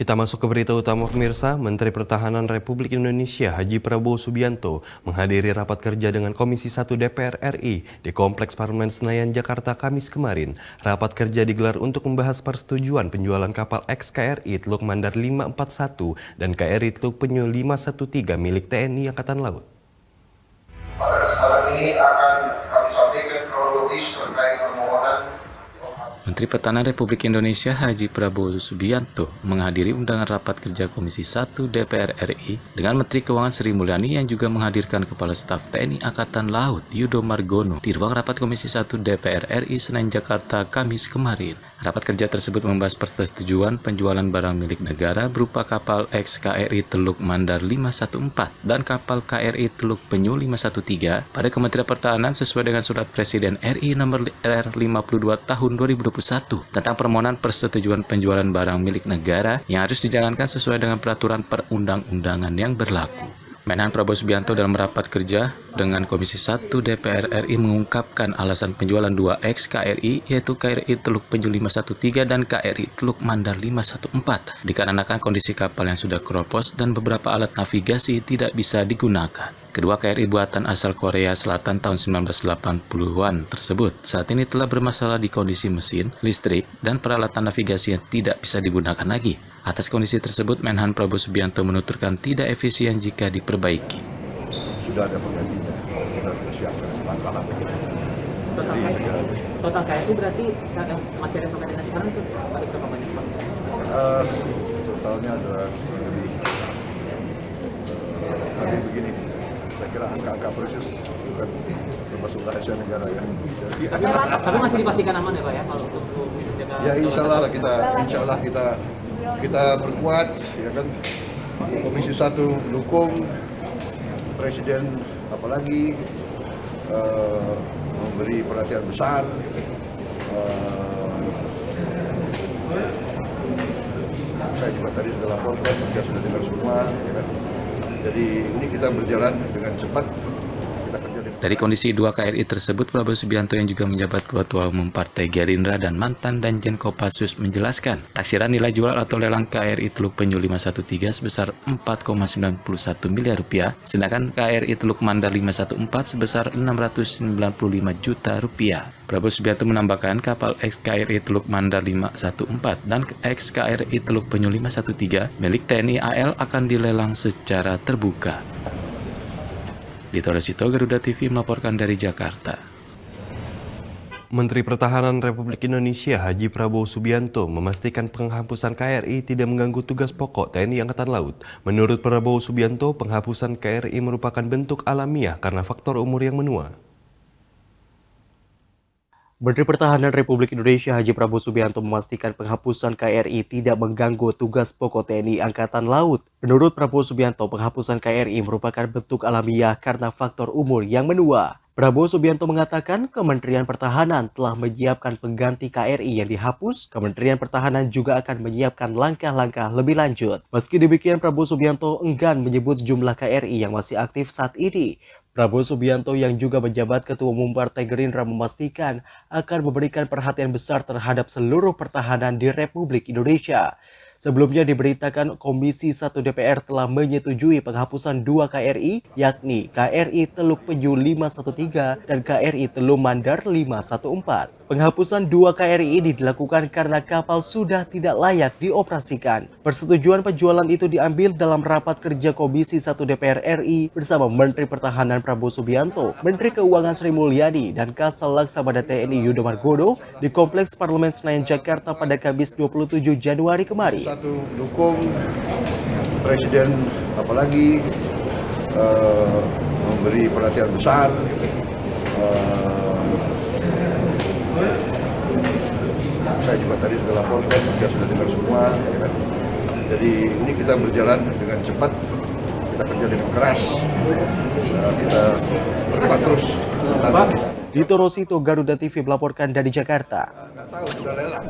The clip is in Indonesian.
Kita masuk ke berita utama pemirsa. Menteri Pertahanan Republik Indonesia Haji Prabowo Subianto menghadiri rapat kerja dengan Komisi 1 DPR RI di Kompleks Parlemen Senayan, Jakarta Kamis kemarin. Rapat kerja digelar untuk membahas persetujuan penjualan kapal ex-KRI Teluk Mandar 541 dan KRI Teluk Penyu 513 milik TNI Angkatan Laut. Pada kesempatan ini akan kami sampaikan kronologis terkait permohonan. Menteri Pertahanan Republik Indonesia Haji Prabowo Subianto menghadiri undangan rapat kerja Komisi 1 DPR RI dengan Menteri Keuangan Sri Mulyani yang juga menghadirkan Kepala Staf TNI Angkatan Laut Yudo Margono di ruang rapat Komisi 1 DPR RI Senayan, Jakarta Kamis kemarin. Rapat kerja tersebut membahas persetujuan penjualan barang milik negara berupa kapal ex-KRI Teluk Mandar 514 dan kapal KRI Teluk Penyu 513 pada Kementerian Pertahanan sesuai dengan Surat Presiden RI nomor R52 tahun 2021 tentang permohonan persetujuan penjualan barang milik negara yang harus dijalankan sesuai dengan peraturan perundang-undangan yang berlaku. Menhan Prabowo Subianto dalam rapat kerja dengan Komisi 1 DPR RI mengungkapkan alasan penjualan 2 ex-KRI yaitu KRI Teluk Penyu 513 dan KRI Teluk Mandar 514 dikarenakan kondisi kapal yang sudah keropos dan beberapa alat navigasi tidak bisa digunakan. Kedua KRI buatan asal Korea Selatan tahun 1980-an tersebut saat ini telah bermasalah di kondisi mesin, listrik, dan peralatan navigasi yang tidak bisa digunakan lagi. Atas kondisi tersebut, Menhan Prabowo Subianto menuturkan tidak efisien jika diperbaiki. Sudah ada penggantinya, sudah persiapkan langkah-langkah. Total KRI berarti masih ada sampai dengan sekarang itu ada berapa banyak? Totalnya ada lebih. Tapi begini, saya kira angka-angka persis bukan termasuk rahasia negara ya. Tapi masih dipastikan aman ya Pak ya kalau untuk menjaga. Ya insya Allah kita perkuat ya kan. Komisi 1 mendukung Presiden apalagi memberi perhatian besar. Saya juga tadi sudah laporkan, kita sudah dengar semua ya kan. Jadi ini kita berjalan dengan cepat. Dari kondisi 2 KRI tersebut, Prabowo Subianto yang juga menjabat Ketua Umum Partai Gerindra dan mantan Danjen Kopassus menjelaskan, taksiran nilai jual atau lelang KRI Teluk Penyu 513 sebesar 4,91 miliar rupiah, sedangkan KRI Teluk Mandar 514 sebesar 695 juta rupiah. Prabowo Subianto menambahkan kapal ex-KRI Teluk Mandar 514 dan ex-KRI Teluk Penyu 513 milik TNI AL akan dilelang secara terbuka. Dito Resito, Garuda TV melaporkan dari Jakarta. Menteri Pertahanan Republik Indonesia Haji Prabowo Subianto memastikan penghapusan KRI tidak mengganggu tugas pokok TNI Angkatan Laut. Menurut Prabowo Subianto, penghapusan KRI merupakan bentuk alamiah karena faktor umur yang menua. Menteri Pertahanan Republik Indonesia Haji Prabowo Subianto memastikan penghapusan KRI tidak mengganggu tugas pokok TNI Angkatan Laut. Menurut Prabowo Subianto, penghapusan KRI merupakan bentuk alamiah karena faktor umur yang menua. Prabowo Subianto mengatakan Kementerian Pertahanan telah menyiapkan pengganti KRI yang dihapus. Kementerian Pertahanan juga akan menyiapkan langkah-langkah lebih lanjut. Meski demikian, Prabowo Subianto enggan menyebut jumlah KRI yang masih aktif saat ini. Prabowo Subianto yang juga menjabat Ketua Umum Partai Gerindra memastikan akan memberikan perhatian besar terhadap seluruh pertahanan di Republik Indonesia. Sebelumnya diberitakan Komisi 1 DPR telah menyetujui penghapusan 2 KRI, yakni KRI Teluk Penyu 513 dan KRI Teluk Mandar 514. Penghapusan 2 KRI ini dilakukan karena kapal sudah tidak layak dioperasikan. Persetujuan penjualan itu diambil dalam rapat kerja Komisi 1 DPR RI bersama Menteri Pertahanan Prabowo Subianto, Menteri Keuangan Sri Mulyani, dan Kasal Laksamana TNI Yudo Margono di Kompleks Parlemen Senayan, Jakarta pada Kamis 27 Januari kemarin. Satu dukung Presiden apalagi memberi perhatian besar. Saya juga tadi sudah laporkan, kita sudah dengar semua ya kan. Jadi ini kita berjalan dengan cepat, kita kerja dengan keras, kita berkuat terus. Dito Resito, Garuda TV melaporkan dari Jakarta. Nggak tahu, sudah lelang.